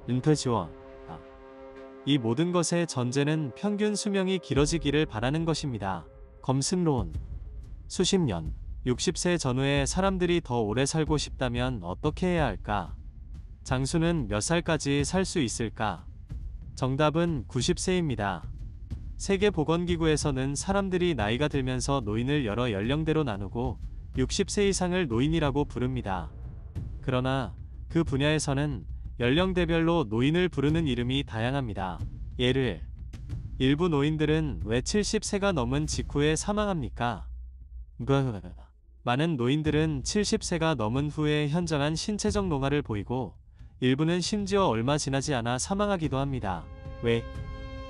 은퇴지원. 이 모든 것의 전제는 평균 수명이 길어지기를 바라는 것입니다. 검슨론. 수십 년, 60세 전후에 사람들이 더 오래 살고 싶다면 어떻게 해야 할까? 장수는 몇 살까지 살 수 있을까? 정답은 90세입니다. 세계보건기구에서는 사람들이 나이가 들면서 노인을 여러 연령대로 나누고 60세 이상을 노인이라고 부릅니다. 그러나 그 분야에서는 연령대별로 노인을 부르는 이름이 다양합니다. 예를 일부 노인들은 왜 70세가 넘은 직후에 사망합니까? 많은 노인들은 70세가 넘은 후에 현저한 신체적 노화를 보이고 일부는 심지어 얼마 지나지 않아 사망하기도 합니다. 왜?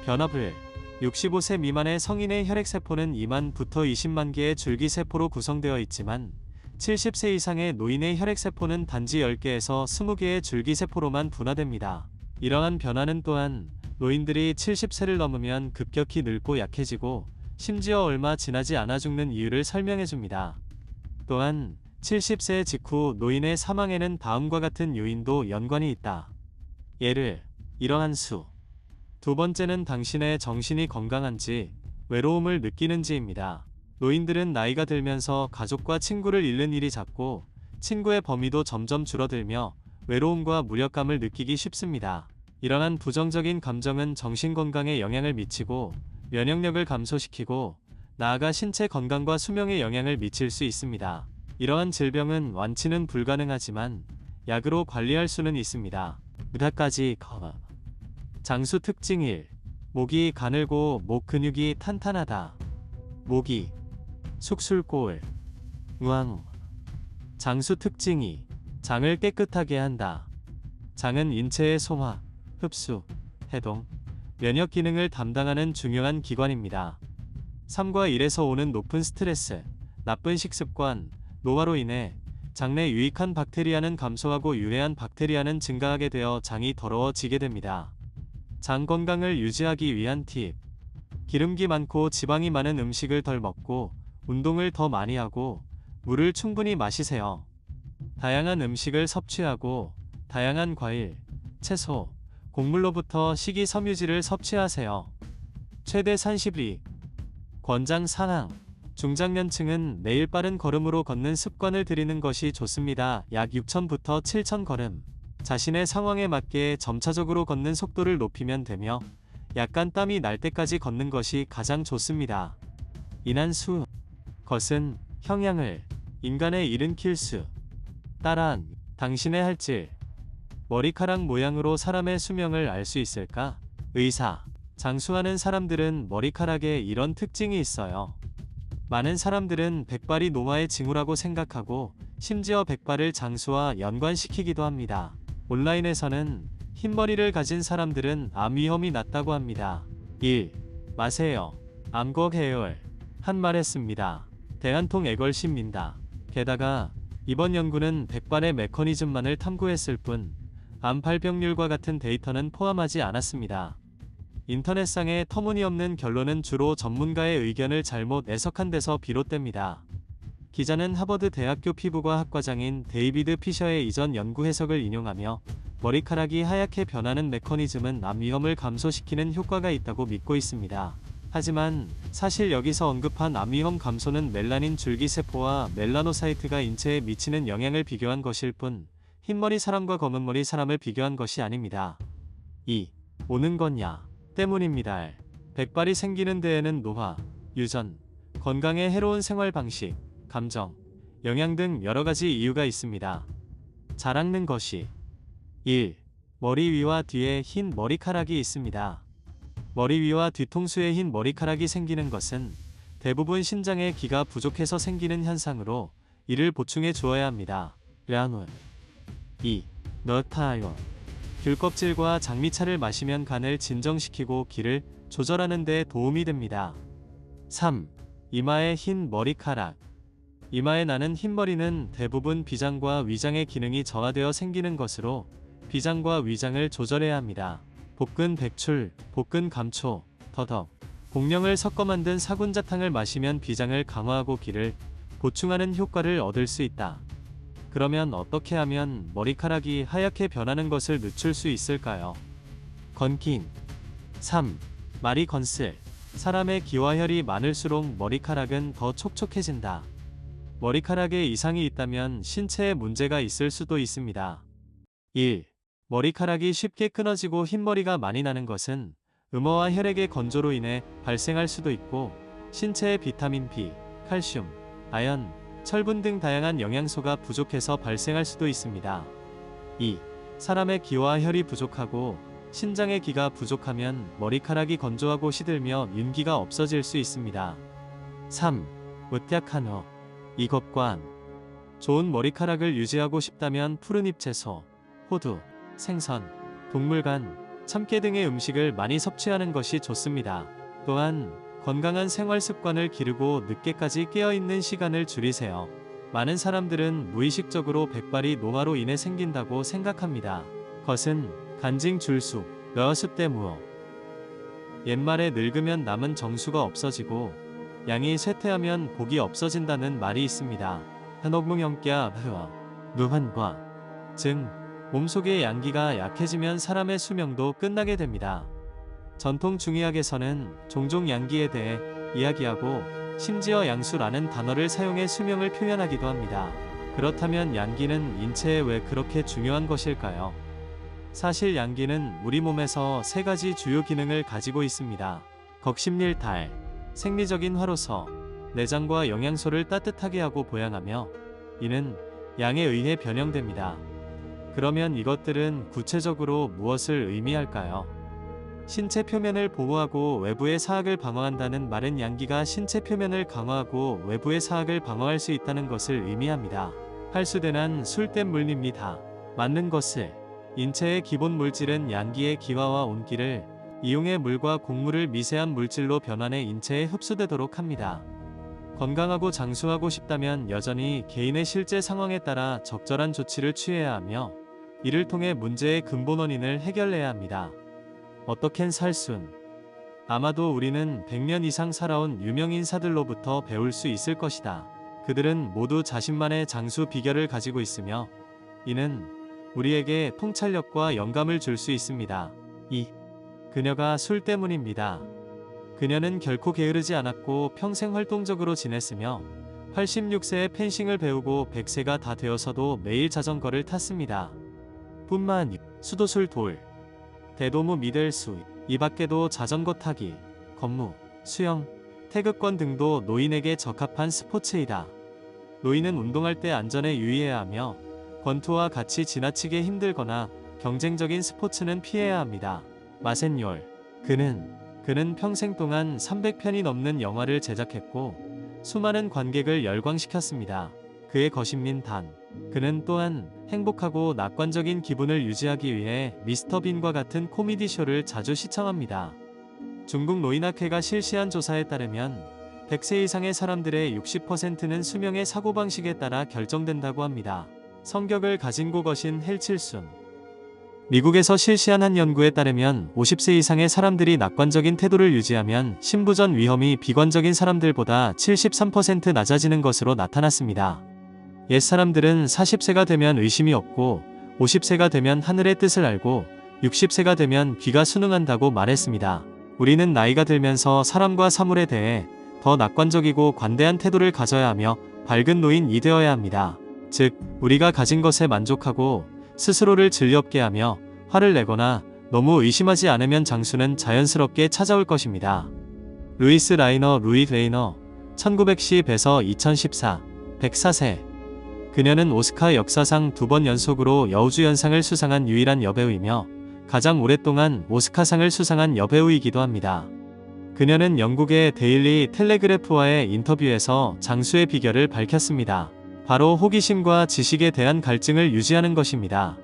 변화불. 65세 미만의 성인의 혈액세포는 2만부터 20만 개의 줄기세포로 구성되어 있지만 70세 이상의 노인의 혈액세포는 단지 10개에서 20개의 줄기세포로만 분화됩니다. 이러한 변화는 또한 노인들이 70세를 넘으면 급격히 늙고 약해지고 심지어 얼마 지나지 않아 죽는 이유를 설명해줍니다. 또한 70세 직후 노인의 사망에는 다음과 같은 요인도 연관이 있다. 예를 이러한 수. 두 번째는 당신의 정신이 건강한지, 외로움을 느끼는지입니다. 노인들은 나이가 들면서 가족과 친구를 잃는 일이 잦고 친구의 범위도 점점 줄어들며 외로움과 무력감을 느끼기 쉽습니다. 이러한 부정적인 감정은 정신건강에 영향을 미치고 면역력을 감소시키고 나아가 신체 건강과 수명에 영향을 미칠 수 있습니다. 이러한 질병은 완치는 불가능하지만 약으로 관리할 수는 있습니다. 의학까지 장수 특징 1. 목이 가늘고 목 근육이 탄탄하다. 목이 숙술골. 우왕. 장수 특징 2. 장을 깨끗하게 한다. 장은 인체의 소화, 흡수, 해동, 면역 기능을 담당하는 중요한 기관입니다. 삶과 일에서 오는 높은 스트레스, 나쁜 식습관, 노화로 인해 장내 유익한 박테리아는 감소하고 유해한 박테리아는 증가하게 되어 장이 더러워지게 됩니다. 장 건강을 유지하기 위한 팁. 기름기 많고 지방이 많은 음식을 덜 먹고 운동을 더 많이 하고 물을 충분히 마시세요. 다양한 음식을 섭취하고 다양한 과일, 채소, 곡물로부터 식이섬유질을 섭취하세요. 최대 산시브리. 권장 상황. 중장년층은 매일 빠른 걸음으로 걷는 습관을 들이는 것이 좋습니다. 약 6,000부터 7,000 걸음. 자신의 상황에 맞게 점차적으로 걷는 속도를 높이면 되며 약간 땀이 날 때까지 걷는 것이 가장 좋습니다. 인한수. 것은 형량을, 인간의 일은 킬수. 따란. 당신의 할질. 머리카락 모양으로 사람의 수명을 알 수 있을까? 의사. 장수하는 사람들은 머리카락에 이런 특징이 있어요. 많은 사람들은 백발이 노화의 징후라고 생각하고 심지어 백발을 장수와 연관시키기도 합니다. 온라인에서는 흰머리를 가진 사람들은 암 위험이 낮다고 합니다. 1. 마세요. 암거 해열. 한 말했습니다. 대한통 애걸신민다. 게다가 이번 연구는 백발의 메커니즘만을 탐구했을 뿐 암 발병률과 같은 데이터는 포함하지 않았습니다. 인터넷상의 터무니없는 결론은 주로 전문가의 의견을 잘못 해석한 데서 비롯됩니다. 기자는 하버드 대학교 피부과 학과장인 데이비드 피셔의 이전 연구 해석을 인용하며 머리카락이 하얗게 변하는 메커니즘은 암 위험을 감소시키는 효과가 있다고 믿고 있습니다. 하지만 사실 여기서 언급한 암 위험 감소는 멜라닌 줄기세포와 멜라노사이트가 인체에 미치는 영향을 비교한 것일 뿐 흰머리 사람과 검은머리 사람을 비교한 것이 아닙니다. 2. 오는 거냐 때문입니다. 백발이 생기는 데에는 노화, 유전, 건강에 해로운 생활 방식, 감정, 영양 등 여러가지 이유가 있습니다. 자랑는 것이 1. 머리 위와 뒤에 흰 머리카락이 있습니다. 머리 위와 뒤통수에 흰 머리카락이 생기는 것은 대부분 신장의 기가 부족해서 생기는 현상으로 이를 보충해 주어야 합니다. 량은 2. 너타요. 귤 껍질과 장미차를 마시면 간을 진정시키고 기를 조절하는 데 도움이 됩니다. 3. 이마의 흰 머리카락. 이마에 나는 흰머리는 대부분 비장과 위장의 기능이 저하되어 생기는 것으로 비장과 위장을 조절해야 합니다. 볶은 백출, 볶은 감초, 더덕, 공령을 섞어 만든 사군자탕을 마시면 비장을 강화하고 기를 보충하는 효과를 얻을 수 있다. 그러면 어떻게 하면 머리카락이 하얗게 변하는 것을 늦출 수 있을까요? 건긴. 3. 말이 건슬. 사람의 기와 혈이 많을수록 머리카락은 더 촉촉해진다. 머리카락에 이상이 있다면 신체에 문제가 있을 수도 있습니다. 1. 머리카락이 쉽게 끊어지고 흰머리가 많이 나는 것은 음어와 혈액의 건조로 인해 발생할 수도 있고 신체의 비타민 B, 칼슘, 아연, 철분 등 다양한 영양소가 부족해서 발생할 수도 있습니다. 2. 사람의 기와 혈이 부족하고 신장의 기가 부족하면 머리카락이 건조하고 시들며 윤기가 없어질 수 있습니다. 3. 으약한 후. 이것관. 좋은 머리카락을 유지하고 싶다면 푸른잎 채소, 호두, 생선, 동물간, 참깨 등의 음식을 많이 섭취하는 것이 좋습니다. 또한 건강한 생활 습관을 기르고 늦게까지 깨어있는 시간을 줄이세요. 많은 사람들은 무의식적으로 백발이 노화로 인해 생긴다고 생각합니다. 것은 간징 줄수, 벼습 때무어. 옛말에 늙으면 남은 정수가 없어지고 양이 쇠퇴하면 복이 없어진다는 말이 있습니다. 한옥뭉영꺄 흐어 누한과 즉 몸속의 양기가 약해지면 사람의 수명도 끝나게 됩니다. 전통 중의학에서는 종종 양기에 대해 이야기하고 심지어 양수라는 단어를 사용해 수명을 표현하기도 합니다. 그렇다면 양기는 인체에 왜 그렇게 중요한 것일까요? 사실 양기는 우리 몸에서 세 가지 주요 기능을 가지고 있습니다. 거심릴달, 생리적인 화로서, 내장과 영양소를 따뜻하게 하고 보양하며 이는 양에 의해 변형됩니다. 그러면 이것들은 구체적으로 무엇을 의미할까요? 신체 표면을 보호하고 외부의 사악을 방어한다는 말은 양기가 신체 표면을 강화하고 외부의 사악을 방어할 수 있다는 것을 의미합니다. 할수대난 술된 물입니다. 맞는 것을. 인체의 기본 물질은 양기의 기화와 온기를 이용해 물과 곡물을 미세한 물질로 변환해 인체에 흡수되도록 합니다. 건강하고 장수하고 싶다면 여전히 개인의 실제 상황에 따라 적절한 조치를 취해야 하며 이를 통해 문제의 근본 원인을 해결해야 합니다. 어떻겐 살순. 아마도 우리는 100년 이상 살아온 유명 인사들로부터 배울 수 있을 것이다. 그들은 모두 자신만의 장수 비결을 가지고 있으며 이는 우리에게 통찰력과 영감을 줄 수 있습니다. 2. 그녀가 술 때문입니다. 그녀는 결코 게으르지 않았고 평생 활동적으로 지냈으며 86세에 펜싱을 배우고 100세가 다 되어서도 매일 자전거를 탔습니다. 뿐만 수도술 돌, 대도무 미들수, 이 밖에도 자전거 타기, 건무, 수영, 태극권 등도 노인에게 적합한 스포츠이다. 노인은 운동할 때 안전에 유의해야 하며 권투와 같이 지나치게 힘들거나 경쟁적인 스포츠는 피해야 합니다. 마센열. 그는 평생 동안 300편이 넘는 영화를 제작했고 수많은 관객을 열광시켰습니다. 그의 거심민 단. 그는 또한 행복하고 낙관적인 기분을 유지하기 위해 미스터 빈과 같은 코미디 쇼를 자주 시청합니다. 중국 노인학회가 실시한 조사에 따르면 100세 이상의 사람들의 60%는 수명의 사고방식에 따라 결정된다고 합니다. 성격을 가진 고거신 헬칠순. 미국에서 실시한 한 연구에 따르면 50세 이상의 사람들이 낙관적인 태도를 유지하면 신부전 위험이 비관적인 사람들보다 73% 낮아지는 것으로 나타났습니다. 옛 사람들은 40세가 되면 의심이 없고 50세가 되면 하늘의 뜻을 알고 60세가 되면 귀가 순응한다고 말했습니다. 우리는 나이가 들면서 사람과 사물에 대해 더 낙관적이고 관대한 태도를 가져야 하며 밝은 노인이 되어야 합니다. 즉, 우리가 가진 것에 만족하고 스스로를 즐겁게 하며 화를 내거나 너무 의심하지 않으면 장수는 자연스럽게 찾아올 것입니다. 루이스 레이너 1910에서 2014 104세. 그녀는 오스카 역사상 2번 연속으로 여우주연상을 수상한 유일한 여배우이며 가장 오랫동안 오스카상을 수상한 여배우이기도 합니다. 그녀는 영국의 데일리 텔레그래프와의 인터뷰에서 장수의 비결을 밝혔습니다. 바로 호기심과 지식에 대한 갈증을 유지하는 것입니다.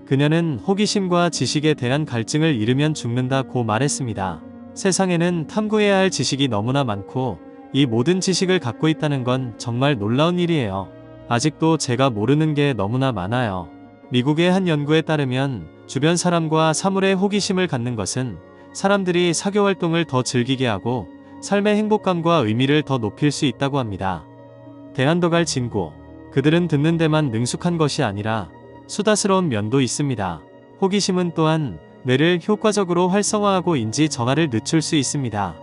그녀는 호기심과 지식에 대한 갈증을 잃으면 죽는다고 말했습니다. 세상에는 탐구해야 할 지식이 너무나 많고 이 모든 지식을 갖고 있다는 건 정말 놀라운 일이에요. 아직도 제가 모르는 게 너무나 많아요. 미국의 한 연구에 따르면 주변 사람과 사물에 호기심을 갖는 것은 사람들이 사교활동을 더 즐기게 하고 삶의 행복감과 의미를 더 높일 수 있다고 합니다. 대한더갈 진고. 그들은 듣는 데만 능숙한 것이 아니라 수다스러운 면도 있습니다. 호기심은 또한 뇌를 효과적으로 활성화하고 인지 정화를 늦출 수 있습니다.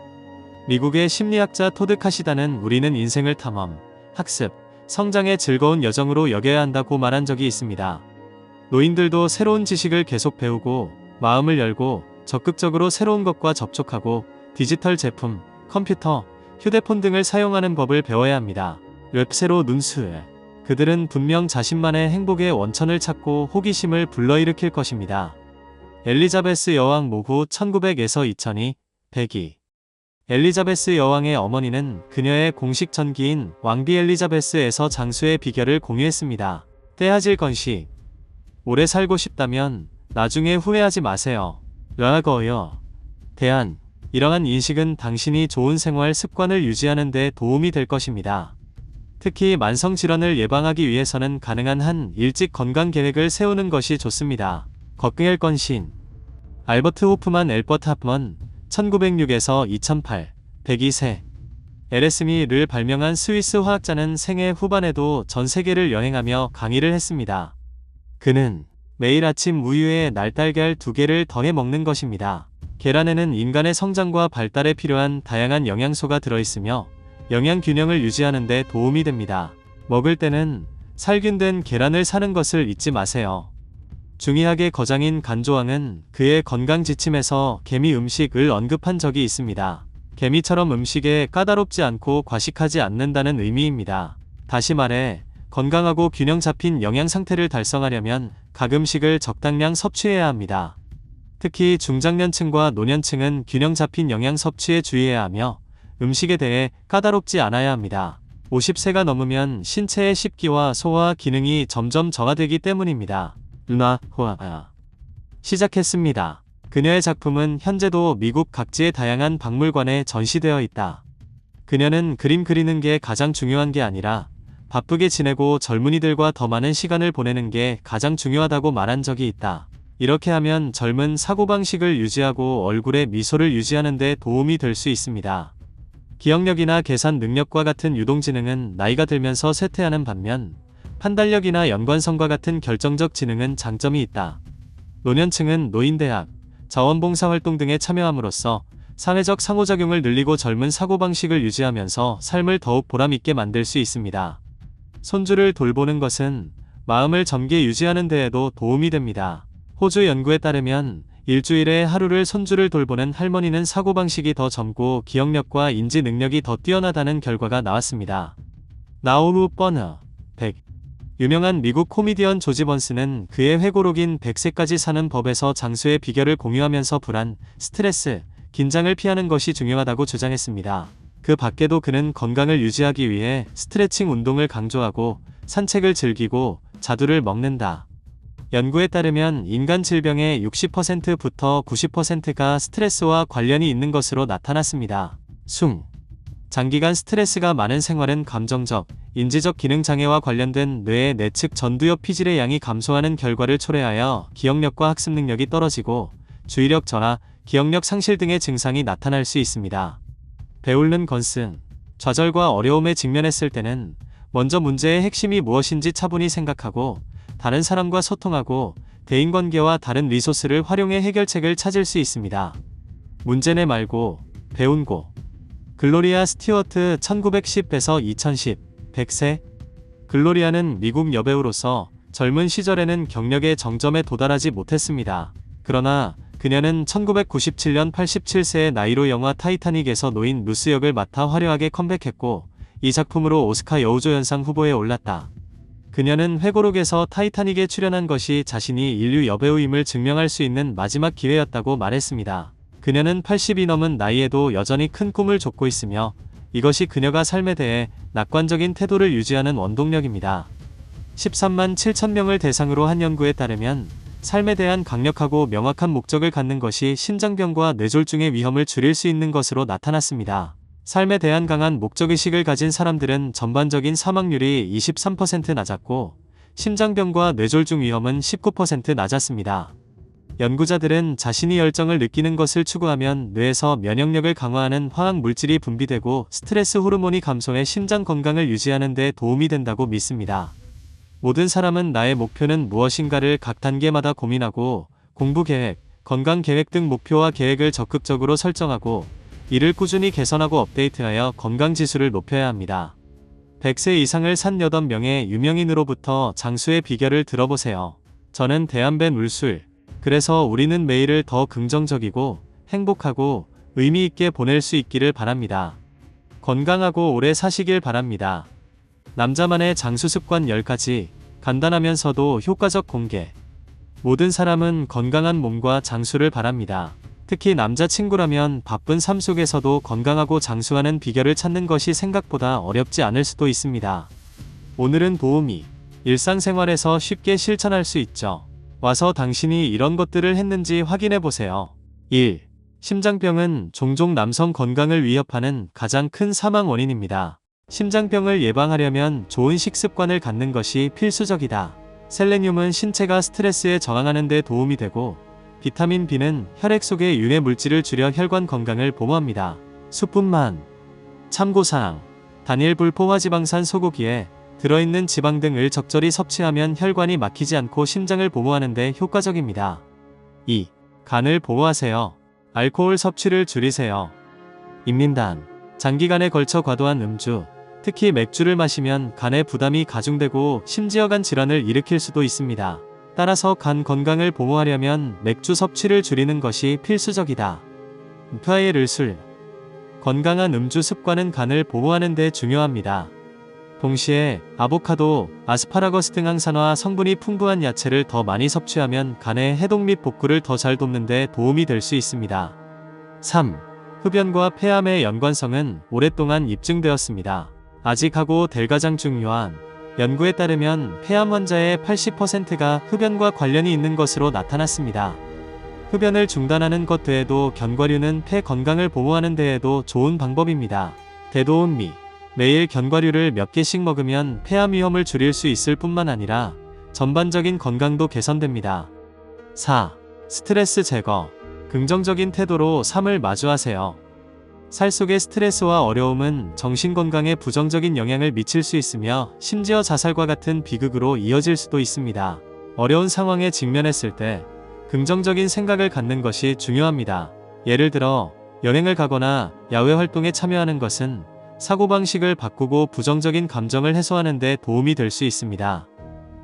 미국의 심리학자 토드 카시다는 우리는 인생을 탐험, 학습, 성장의 즐거운 여정으로 여겨야 한다고 말한 적이 있습니다. 노인들도 새로운 지식을 계속 배우고 마음을 열고 적극적으로 새로운 것과 접촉하고 디지털 제품, 컴퓨터, 휴대폰 등을 사용하는 법을 배워야 합니다. 웹세로 눈수. 그들은 분명 자신만의 행복의 원천을 찾고 호기심을 불러일으킬 것입니다. 엘리자베스 여왕 모후 1900에서 2002, 102. 엘리자베스 여왕의 어머니는 그녀의 공식 전기인 왕비 엘리자베스에서 장수의 비결을 공유했습니다. 떼하질 건식. 오래 살고 싶다면 나중에 후회하지 마세요. 라거요. 대안. 이러한 인식은 당신이 좋은 생활 습관을 유지하는 데 도움이 될 것입니다. 특히 만성질환을 예방하기 위해서는 가능한 한 일찍 건강 계획을 세우는 것이 좋습니다. 걱정할 건신. 알버트 호프만 엘버트 합먼 1906에서 2008, 102세. 에레스미를 발명한 스위스 화학자는 생애 후반에도 전 세계를 여행하며 강의를 했습니다. 그는 매일 아침 우유에 날달걀 2개를 더해 먹는 것입니다. 계란에는 인간의 성장과 발달에 필요한 다양한 영양소가 들어있으며 영양 균형을 유지하는 데 도움이 됩니다. 먹을 때는 살균된 계란을 사는 것을 잊지 마세요. 중의학의 거장인 간조왕은 그의 건강 지침에서 개미 음식을 언급한 적이 있습니다. 개미처럼 음식에 까다롭지 않고 과식하지 않는다는 의미입니다. 다시 말해 건강하고 균형 잡힌 영양 상태를 달성하려면 각 음식을 적당량 섭취해야 합니다. 특히 중장년층과 노년층은 균형 잡힌 영양 섭취에 주의해야 하며 음식에 대해 까다롭지 않아야 합니다. 50세가 넘으면 신체의 식기와 소화 기능이 점점 저하되기 때문입니다. 루나 호아 시작했습니다. 그녀의 작품은 현재도 미국 각지의 다양한 박물관에 전시되어 있다. 그녀는 그림 그리는 게 가장 중요한 게 아니라 바쁘게 지내고 젊은이들과 더 많은 시간을 보내는 게 가장 중요하다고 말한 적이 있다. 이렇게 하면 젊은 사고방식을 유지하고 얼굴에 미소를 유지하는 데 도움이 될 수 있습니다. 기억력이나 계산 능력과 같은 유동지능은 나이가 들면서 쇠퇴하는 반면 판단력이나 연관성과 같은 결정적 지능은 장점이 있다. 노년층은 노인대학, 자원봉사활동 등에 참여함으로써 사회적 상호작용을 늘리고 젊은 사고방식을 유지하면서 삶을 더욱 보람있게 만들 수 있습니다. 손주를 돌보는 것은 마음을 젊게 유지하는 데에도 도움이 됩니다. 호주 연구에 따르면 일주일에 하루를 손주를 돌보는 할머니는 사고방식이 더 젊고 기억력과 인지 능력이 더 뛰어나다는 결과가 나왔습니다. 나우루 버너 100. 유명한 미국 코미디언 조지 번스는 그의 회고록인 100세까지 사는 법에서 장수의 비결을 공유하면서 불안, 스트레스, 긴장을 피하는 것이 중요하다고 주장했습니다. 그 밖에도 그는 건강을 유지하기 위해 스트레칭 운동을 강조하고 산책을 즐기고 자두를 먹는다. 연구에 따르면 인간 질병의 60%부터 90%가 스트레스와 관련이 있는 것으로 나타났습니다. 장기간 스트레스가 많은 생활은 감정적, 인지적 기능 장애와 관련된 뇌의 내측 전두엽 피질의 양이 감소하는 결과를 초래하여 기억력과 학습 능력이 떨어지고 주의력 저하, 기억력 상실 등의 증상이 나타날 수 있습니다. 배우는 건승. 좌절과 어려움에 직면했을 때는 먼저 문제의 핵심이 무엇인지 차분히 생각하고 다른 사람과 소통하고 대인관계와 다른 리소스를 활용해 해결책을 찾을 수 있습니다. 문제내 말고 배운고. 글로리아 스튜어트 1910에서 2010, 100세. 글로리아는 미국 여배우로서 젊은 시절에는 경력의 정점에 도달하지 못했습니다. 그러나 그녀는 1997년 87세의 나이로 영화 타이타닉에서 노인 루스 역을 맡아 화려하게 컴백했고 이 작품으로 오스카 여우조연상 후보에 올랐다. 그녀는 회고록에서 타이타닉에 출연한 것이 자신이 인류 여배우임을 증명할 수 있는 마지막 기회였다고 말했습니다. 그녀는 80이 넘은 나이에도 여전히 큰 꿈을 쫓고 있으며 이것이 그녀가 삶에 대해 낙관적인 태도를 유지하는 원동력입니다. 13만 7천 명을 대상으로 한 연구에 따르면 삶에 대한 강력하고 명확한 목적을 갖는 것이 심장병과 뇌졸중의 위험을 줄일 수 있는 것으로 나타났습니다. 삶에 대한 강한 목적의식을 가진 사람들은 전반적인 사망률이 23% 낮았고 심장병과 뇌졸중 위험은 19% 낮았습니다. 연구자들은 자신이 열정을 느끼는 것을 추구하면 뇌에서 면역력을 강화하는 화학 물질이 분비되고 스트레스 호르몬이 감소해 심장 건강을 유지하는 데 도움이 된다고 믿습니다. 모든 사람은 나의 목표는 무엇인가를 각 단계마다 고민하고 공부 계획, 건강 계획 등 목표와 계획을 적극적으로 설정하고 이를 꾸준히 개선하고 업데이트하여 건강 지수를 높여야 합니다. 100세 이상을 산 8명의 유명인으로부터 장수의 비결을 들어보세요. 저는 대한벤 울술. 그래서 우리는 매일을 더 긍정적이고 행복하고 의미 있게 보낼 수 있기를 바랍니다. 건강하고 오래 사시길 바랍니다. 남자만의 장수 습관 10가지, 간단하면서도 효과적 공개. 모든 사람은 건강한 몸과 장수를 바랍니다. 특히 남자친구라면 바쁜 삶 속에서도 건강하고 장수하는 비결을 찾는 것이 생각보다 어렵지 않을 수도 있습니다. 오늘은 도우미, 일상생활에서 쉽게 실천할 수 있죠. 와서 당신이 이런 것들을 했는지 확인해보세요. 1. 심장병은 종종 남성 건강을 위협하는 가장 큰 사망 원인입니다. 심장병을 예방하려면 좋은 식습관을 갖는 것이 필수적이다. 셀레늄은 신체가 스트레스에 저항하는 데 도움이 되고 비타민 B는 혈액 속의 유해 물질을 줄여 혈관 건강을 보호합니다. 수분만. 참고사항. 단일 불포화지방산 소고기에 들어있는 지방 등을 적절히 섭취하면 혈관이 막히지 않고 심장을 보호하는 데 효과적입니다. 2. 간을 보호하세요. 알코올 섭취를 줄이세요. 임린단. 장기간에 걸쳐 과도한 음주, 특히 맥주를 마시면 간에 부담이 가중되고 심지어 간 질환을 일으킬 수도 있습니다. 따라서 간 건강을 보호하려면 맥주 섭취를 줄이는 것이 필수적이다. 프라이를 술. 건강한 음주 습관은 간을 보호하는 데 중요합니다. 동시에 아보카도, 아스파라거스 등 항산화 성분이 풍부한 야채를 더 많이 섭취하면 간의 해독 및 복구를 더 잘 돕는 데 도움이 될 수 있습니다. 3. 흡연과 폐암의 연관성은 오랫동안 입증되었습니다. 아직하고 델가장 중요한 연구에 따르면 폐암 환자의 80%가 흡연과 관련이 있는 것으로 나타났습니다. 흡연을 중단하는 것 외에도 견과류는 폐 건강을 보호하는 데에도 좋은 방법입니다. 대도음미. 매일 견과류를 몇 개씩 먹으면 폐암 위험을 줄일 수 있을 뿐만 아니라 전반적인 건강도 개선됩니다. 4. 스트레스 제거. 긍정적인 태도로 삶을 마주하세요. 살 속의 스트레스와 어려움은 정신건강에 부정적인 영향을 미칠 수 있으며 심지어 자살과 같은 비극으로 이어질 수도 있습니다. 어려운 상황에 직면했을 때 긍정적인 생각을 갖는 것이 중요합니다. 예를 들어 여행을 가거나 야외 활동에 참여하는 것은 사고방식을 바꾸고 부정적인 감정을 해소하는 데 도움이 될 수 있습니다.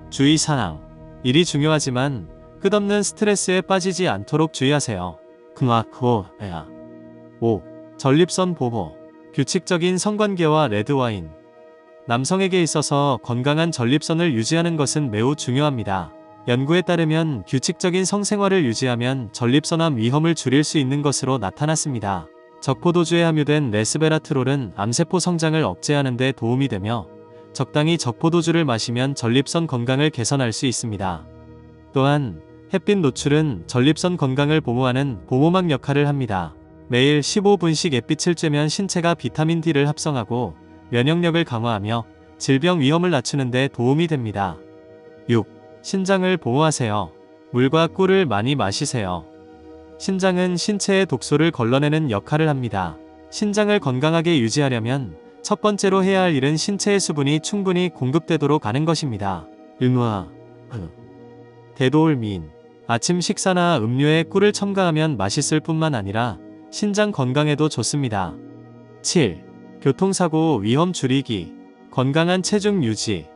주의사항. 일이 중요하지만 끝없는 스트레스에 빠지지 않도록 주의하세요. 5. 전립선 보호. 규칙적인 성관계와 레드와인. 남성에게 있어서 건강한 전립선을 유지하는 것은 매우 중요합니다. 연구에 따르면 규칙적인 성생활을 유지하면 전립선암 위험을 줄일 수 있는 것으로 나타났습니다. 적포도주에 함유된 레스베라트롤은 암세포 성장을 억제하는 데 도움이 되며 적당히 적포도주를 마시면 전립선 건강을 개선할 수 있습니다. 또한 햇빛 노출은 전립선 건강을 보호하는 보호막 역할을 합니다. 매일 15분씩 햇빛을 쬐면 신체가 비타민 D를 합성하고 면역력을 강화하며 질병 위험을 낮추는 데 도움이 됩니다. 6. 신장을 보호하세요. 물과 꿀을 많이 마시세요. 신장은 신체의 독소를 걸러내는 역할을 합니다. 신장을 건강하게 유지하려면 첫 번째로 해야 할 일은 신체의 수분이 충분히 공급되도록 하는 것입니다. 대도울민. 아침 식사나 음료에 꿀을 첨가하면 맛있을 뿐만 아니라 신장 건강에도 좋습니다. 7. 교통사고 위험 줄이기. 건강한 체중 유지.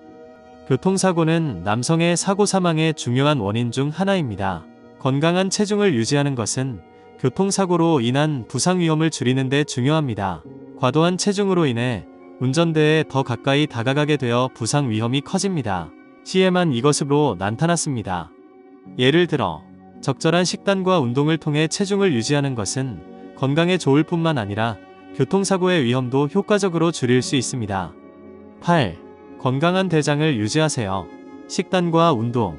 교통사고는 남성의 사고 사망의 중요한 원인 중 하나입니다. 건강한 체중을 유지하는 것은 교통사고로 인한 부상 위험을 줄이는 데 중요합니다. 과도한 체중으로 인해 운전대에 더 가까이 다가가게 되어 부상 위험이 커집니다. 시에만 이것으로 나타났습니다. 예를 들어 적절한 식단과 운동을 통해 체중을 유지하는 것은 건강에 좋을 뿐만 아니라 교통사고의 위험도 효과적으로 줄일 수 있습니다. 8. 건강한 대장을 유지하세요. 식단과 운동.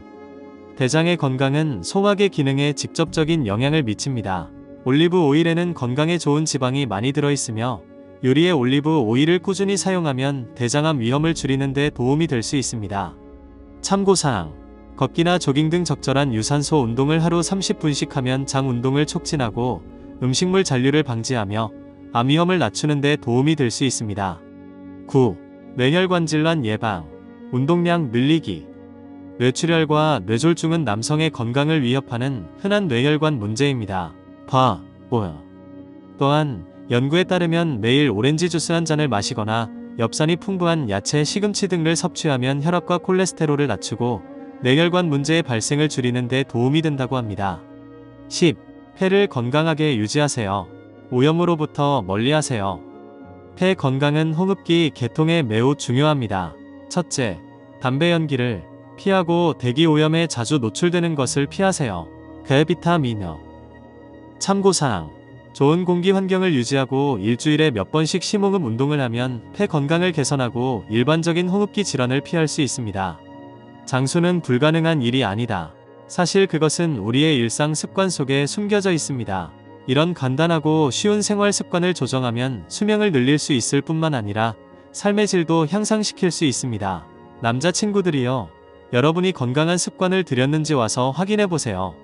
대장의 건강은 소화계 기능에 직접적인 영향을 미칩니다. 올리브 오일에는 건강에 좋은 지방이 많이 들어있으며 요리에 올리브 오일을 꾸준히 사용하면 대장암 위험을 줄이는 데 도움이 될 수 있습니다. 참고사항. 걷기나 조깅 등 적절한 유산소 운동을 하루 30분씩 하면 장 운동을 촉진하고 음식물 잔류를 방지하며 암 위험을 낮추는 데 도움이 될 수 있습니다. 9. 뇌혈관 질환 예방. 운동량 늘리기. 뇌출혈과 뇌졸중은 남성의 건강을 위협하는 흔한 뇌혈관 문제입니다. 또한 연구에 따르면 매일 오렌지 주스 한 잔을 마시거나 엽산이 풍부한 야채, 시금치 등을 섭취하면 혈압과 콜레스테롤을 낮추고 뇌혈관 문제의 발생을 줄이는 데 도움이 된다고 합니다. 10. 폐를 건강하게 유지하세요. 오염으로부터 멀리하세요. 폐 건강은 호흡기 개통에 매우 중요합니다. 첫째, 담배 연기를 피하고 대기 오염에 자주 노출되는 것을 피하세요. 비타민. 참고사항. 좋은 공기 환경을 유지하고 일주일에 몇 번씩 심호흡 운동을 하면 폐 건강을 개선하고 일반적인 호흡기 질환을 피할 수 있습니다. 장수는 불가능한 일이 아니다. 사실 그것은 우리의 일상 습관 속에 숨겨져 있습니다. 이런 간단하고 쉬운 생활 습관을 조정하면 수명을 늘릴 수 있을 뿐만 아니라 삶의 질도 향상시킬 수 있습니다. 남자친구들이요. 여러분이 건강한 습관을 들였는지 와서 확인해 보세요.